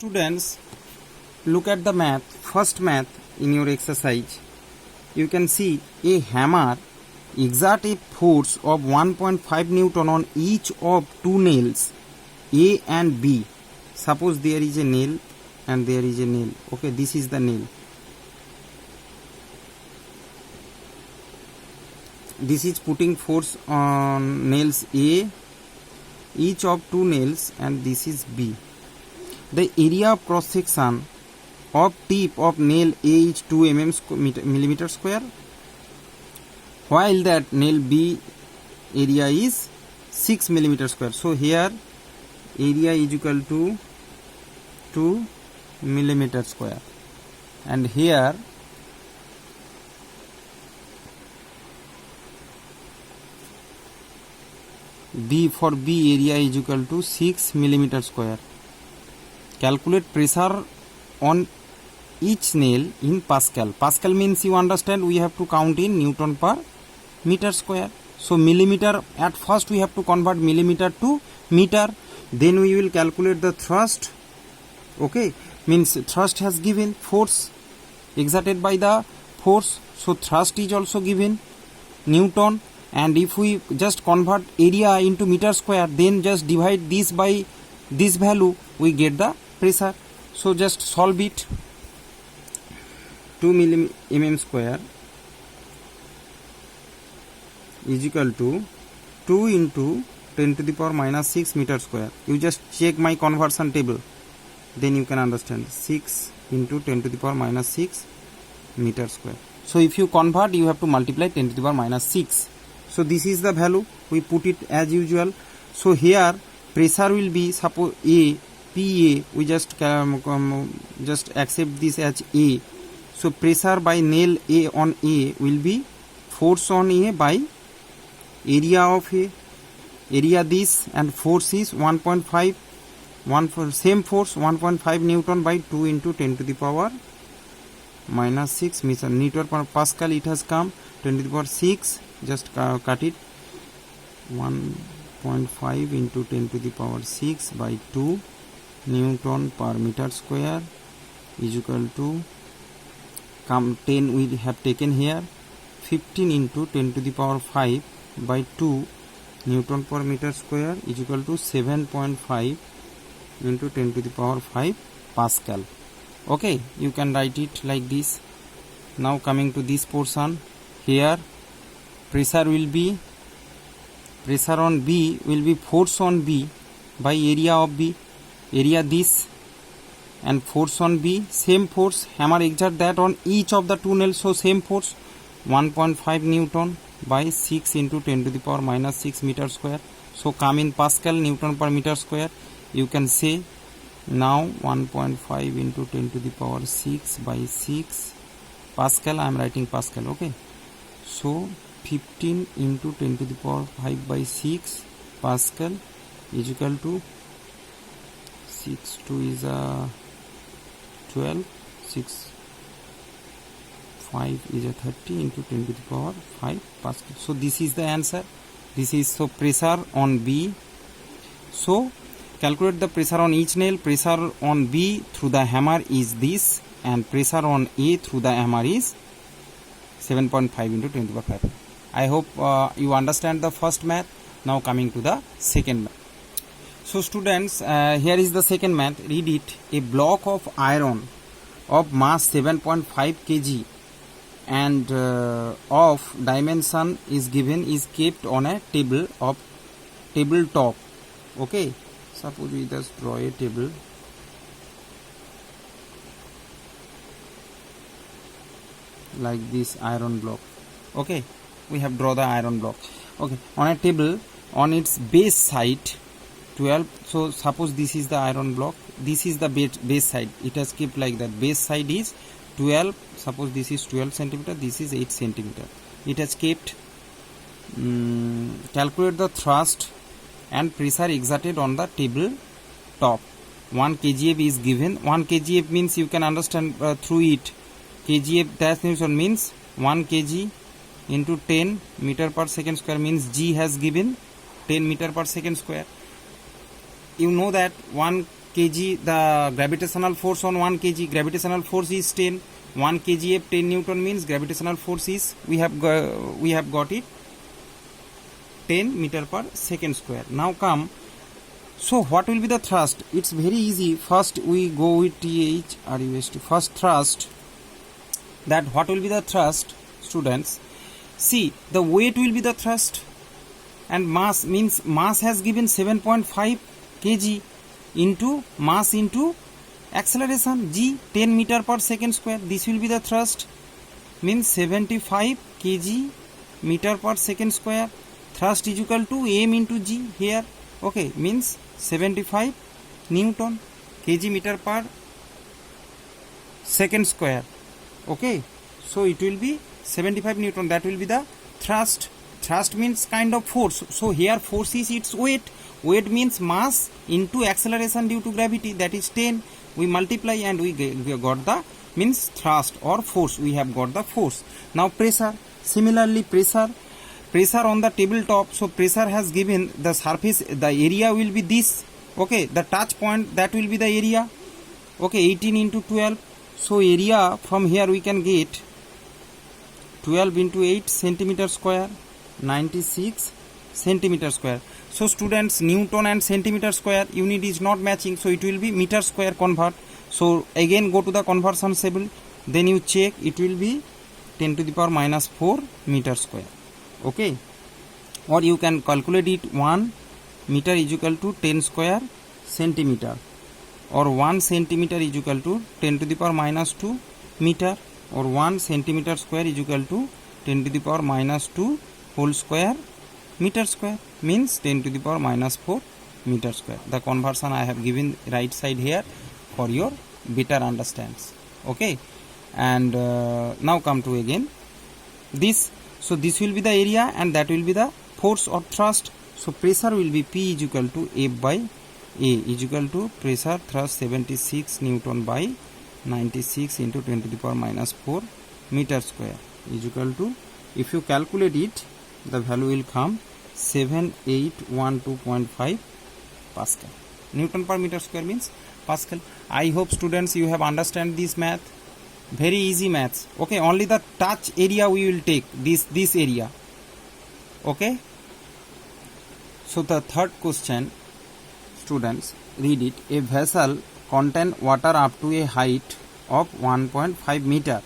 Students, look at the math, first math in your exercise. You can see a hammer exert a force of 1.5 Newton on each of two nails A and B. Suppose there is a nail and there is a nail. Okay, this is the nail. This is putting force on nails A, each of two nails, and this is B. The area of cross section of tip of nail A is 2 millimeter square, while that nail B area is 6 millimeter square. So here area is equal to 2 millimeter square, and here B for B area is equal to 6 millimeter square. Calculate pressure on each nail in Pascal. Pascal means, you understand, we have to count in Newton per meter square. So millimeter, at first we have to convert millimeter to meter. Then we will calculate the thrust. Okay, means thrust has given force exerted by the force. So thrust is also given Newton. And if we just convert area into meter square, then just divide this by this value, we get the pressure. So just solve it. 2 mm square is equal to 2 into 10 to the power minus 6 meter square. You just check my conversion table, then you can understand. 6 into 10 to the power minus 6 meter square. So if you convert, you have to multiply 10 to the power minus 6. So this is the value, we put it as usual. So here pressure will be, suppose A, PA, we just accept this as A. So pressure by nail A on A will be force on A by area of A. Area this, and force is 1.5, same force 1.5 Newton by 2 into 10 to the power minus 6 meter. Newton per Pascal it has come, 10 to the power 6, just cut it, 1.5 into 10 to the power 6 by 2 Newton per meter square is equal to 10 we have taken here, 15 into 10 to the power 5 by 2 Newton per meter square is equal to 7.5 into 10 to the power 5 Pascal. Okay, you can write it like this. Now coming to this portion, here pressure will be, pressure on B will be force on B by area of B. Area this, and force on B, same force, hammer exert that on each of the two nails, so same force 1.5 Newton by 6 into 10 to the power minus 6 meter square. So come in Pascal, Newton per meter square. You can say now 1.5 into 10 to the power 6 by 6 Pascal. I am writing Pascal. Okay, so 15 into 10 to the power 5 by 6 Pascal is equal to 6 2 is 12, 6 5 is 30 into 10 to the power 5 Pascal. So this is the answer. This is, so pressure on B. So calculate the pressure on each nail. Pressure on B through the hammer is this, and pressure on A through the hammer is 7.5 into 10 to the power 5. I hope you understand the first math. Now coming to the second math. So students, here is the second math. Read it. A block of iron of mass 7.5 kg and of dimension is given, is kept on a table of tabletop. Okay, suppose we just draw a table. Like this iron block. Okay, we have draw the iron block. Okay, on a table, on its base side 12. So suppose this is the iron block, this is the base side, it has kept like that. Base side is 12, suppose this is 12 centimeter, this is 8 centimeter. It has kept. Calculate the thrust and pressure exerted on the table top. 1 kgf is given. 1 kgf means, you can understand through it, kgf dash Newton means 1 kg into 10 meter per second square, means G has given 10 meter per second square. You know that 1 kg, the gravitational force on 1 kg, gravitational force is 10, 1 kgf 10 Newton means gravitational force is, we have got it 10 meter per second square. Now come, so what will be the thrust? It's very easy. First we go with THRUST. First thrust, that what will be the thrust, students? See, the weight will be the thrust, and mass means mass has given 7.5 kg into mass into acceleration g 10 meter per second square. This will be the thrust, means 75 kg meter per second square. Thrust is equal to m into g here. Okay, means 75 Newton kg meter per second square. Okay, so it will be 75 Newton. That will be the thrust. Thrust means kind of force. So here force is its weight. Weight means mass into acceleration due to gravity, that is 10. We multiply and we got the, means thrust or force. We have got the force. Now pressure. Similarly pressure on the tabletop. So pressure has given the surface, the area will be this. Okay, the touch point, that will be the area. Okay, 18 into 12. So area from here we can get 12 into 8 centimeter square, 96 centimeter square. So students, Newton and centimeter square unit is not matching, so it will be meter square convert. So again go to the conversion table, then you check, it will be 10 to the power minus 4 meter square. Okay, or you can calculate it, 1 meter is equal to 10 square centimeter, or 1 centimeter is equal to 10 to the power minus 2 meter, or 1 centimeter square is equal to 10 to the power minus 2 whole square meter square, means 10 to the power minus 4 meter square. The conversion I have given right side here for your better understands. Okay, and now come to again this. So this will be the area and that will be the force or thrust. So pressure will be P is equal to F by A is equal to pressure thrust 76 Newton by 96 into 10 to the power minus 4 meter square is equal to, if you calculate it, the value will come 7812.5 Pascal. Newton per meter square means Pascal. I hope students you have understand this math. Very easy maths. Okay, only the touch area we will take, this area. Okay, so the third question, students, read it. A vessel contain water up to a height of 1.5 meter.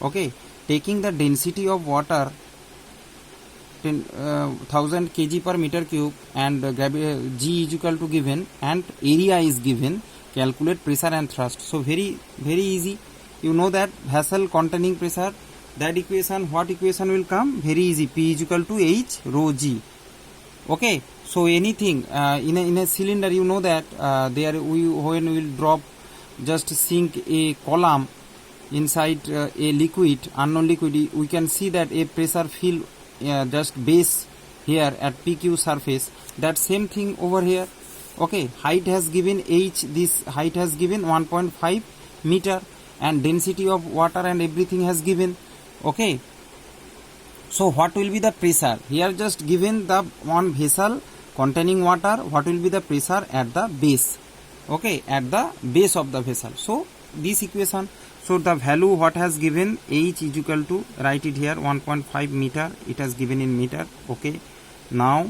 Okay, taking the density of water 1000 kg per meter cube and g is equal to given and area is given, calculate pressure and thrust. So very easy. You know that vessel containing pressure, that equation, what equation will come? Very easy. P is equal to H rho g. Okay, so anything in a cylinder, you know that when we will drop, just sink a column inside a liquid, unknown liquid, we can see that a pressure field just base here at PQ surface. That same thing over here. Okay, height has given H, this height has given 1.5 meter and density of water and everything has given. Okay, so what will be the pressure? Here just given the one vessel containing water, what will be the pressure at the base? Okay, at the base of the vessel. So this equation, so the value what has given, H is equal to, write it here, 1.5 meter, it has given in meter. Okay, now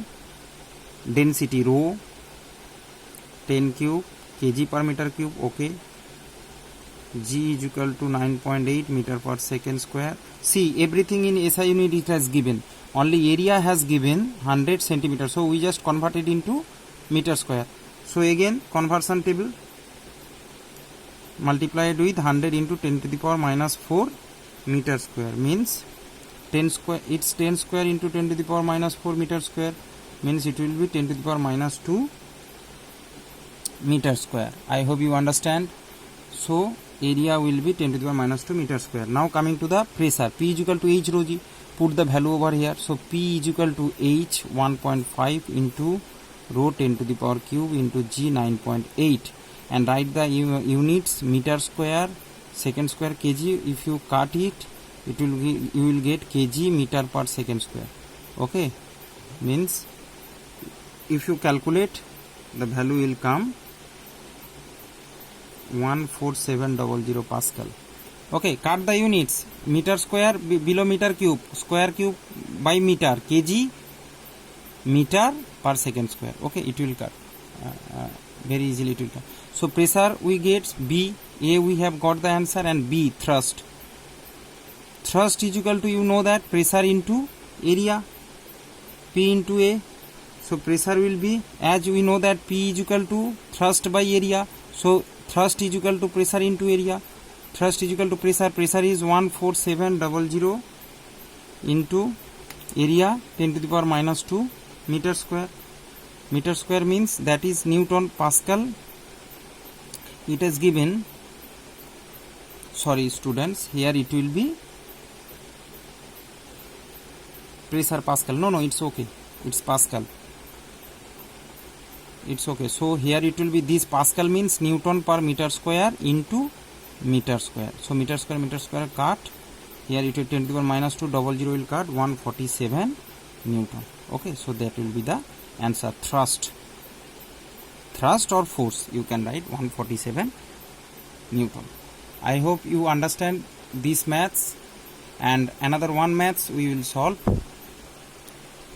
density rho 10 cube kg per meter cube. Okay, g is equal to 9.8 meter per second square. See, everything in SI unit it has given, only area has given 100 centimeter, so we just converted into meter square. So again conversion table, multiplied with 100 into 10 to the power minus 4 meter square, means 10 square, it's 10 square into 10 to the power minus 4 meter square, means it will be 10 to the power minus 2 meter square. I hope you understand. So area will be 10 to the power minus 2 meter square. Now coming to the pressure, P is equal to H rho g. Put the value over here. So P is equal to H 1.5 into rho 10 to the power cube into g 9.8, and write the units, meter square, second square, kg. If you cut it, it will you will get kg meter per second square. Okay, means if you calculate, the value will come 14700 Pascal. Okay, cut the units. Meter square below meter cube, square cube by meter, kg meter per second square. Okay, it will cut. Very easily it will cut. So pressure we get B. A we have got the answer, and B thrust. Thrust is equal to, you know that, pressure into area, P into A. So pressure will be, as we know that P is equal to thrust by area. So thrust is equal to pressure into area. Thrust is equal to pressure. Pressure is 14700 into area 10 to the power minus 2 meter square. Meter square means that is Newton Pascal. It is given, sorry students, here it will be pressure Pascal. No, it's okay. It's Pascal. It's okay. So here it will be, this Pascal means Newton per meter square into meter square. So meter square cut. Here it will 10 to the power minus 2, 00 will cut 147 Newton. Okay, so that will be the answer. Thrust or force, you can write 147 Newton. I hope you understand these maths, and another one maths we will solve.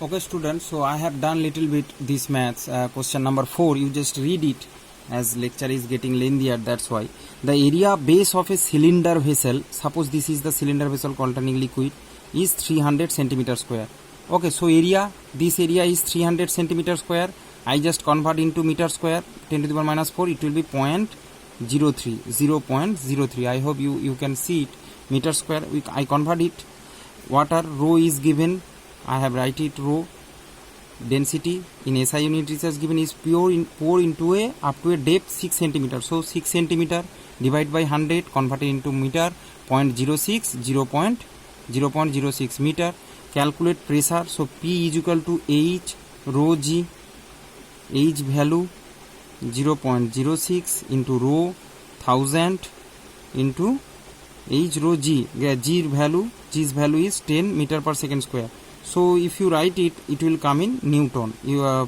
Okay students, so I have done little bit this maths. Question number 4, you just read it, as lecture is getting lengthier, that's why. The area base of a cylinder vessel, suppose this is the cylinder vessel containing liquid, is 300 centimeter square. Okay, so area, this area is 300 centimeter square. I just convert into meter square, 10 to the power minus 4, it will be 0.03. I hope you can see it. Meter square, I convert it. Water, rho is given, I have write it rho. Density in SI unit it is given is pour into a up to a depth 6 centimeter. So 6 centimeter divided by 100, converted into meter, 0.06 meter. Calculate pressure. So P is equal to H rho G. H value 0.06 into rho 1000 into H rho G. G's value is 10 meter per second square. So if you write it, it will come in Newton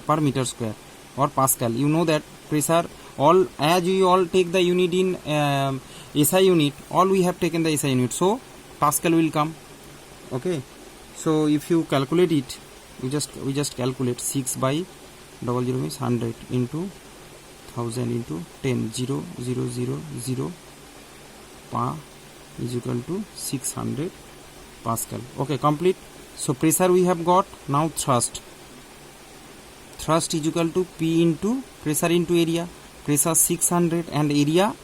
per meter square or Pascal. You know that pressure, all as you all take the unit in SI unit, all we have taken the SI unit. So Pascal will come. Okay. So if you calculate it, we just calculate 6 by 00 means 100 into 1000 into 10, 0 pa is equal to 600 Pascal. Okay, complete. So pressure we have got. Now thrust is equal to P into pressure into area. Pressure 600 and area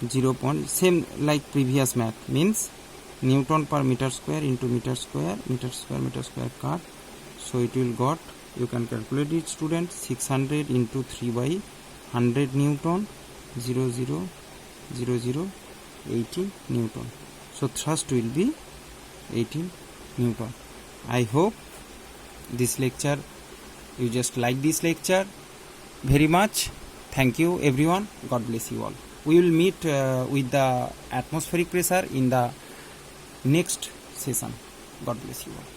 0. Same like previous math, means Newton per meter square into meter square cut. So it will got, you can calculate it student, 600 into 3 by 100 Newton, 0, 18 Newton. So thrust will be 18 Newton. I hope this lecture, you just like this lecture very much. Thank you everyone. God bless you all. We will meet with the atmospheric pressure in the next session. God bless you all.